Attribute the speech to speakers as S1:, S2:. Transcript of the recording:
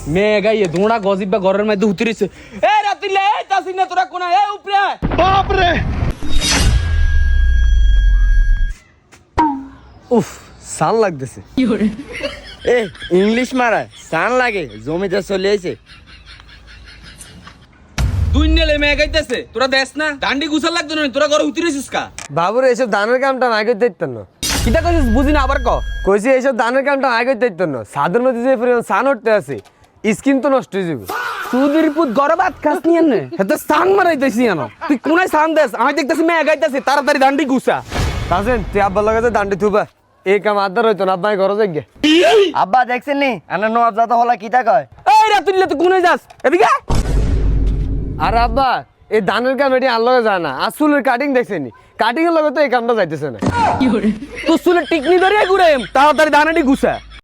S1: মেয়ে গাইয়ে দোড়া গজিবা ঘরের মধ্যে উতরিছে এ রাতিলে এ তাসিন না তোরা কোনা এ উপরে বাপ রে
S2: উফ সান লাগতেছে এ ইংলিশ মারা সান লাগে জমিতে চলে এসে
S1: দুই নেলে মেয়ে গাইতেছে তোরা দেখ না ডান্ডি গুছাল লাগতো না তোরা ঘরে উতরিছিস কা
S2: বাবুর এইসব ধানের কামটা না করতে দিতেন না
S1: কিটা কইছিস বুঝি না আবার ক
S2: কইছি এইসব ধানের কামটা না করতে দিতেন না সাদের মধ্যে যে পরিমাণ সান উঠতে আছে স্কিন তো নষ্ট হয়ে যাবে
S1: সুদির পুত ঘরে ভাত খাস নিয়ে নে হেতে সান মারাইতেছি জানো তুই কোনায় সান দেস আমি দেখতেছি মেয়ে গাইতেছে তাড়াতাড়ি ডান্ডি গুছা
S2: তাছেন তুই আব্বার লগে দান্ডি থুবা এই কাম আদার হইতো না আব্বাই ঘরে যাই গে আব্বা দেখছেন নি আনা নবাব জাতা হলা কিটা কয়
S1: এই রাতুল্লে তুই কোনায় যাস এদিকে
S2: আর আব্বা এই ধানের কাম এটি আনলগে যায় না আর চুলের কাটিং দেখছেনি কাটিং এর লগে তো এই কামটা যাইতেছে না
S1: তোর চুলে টিকনি ধরে ঘুরে তাড়াতাড়ি দানাটি গুছা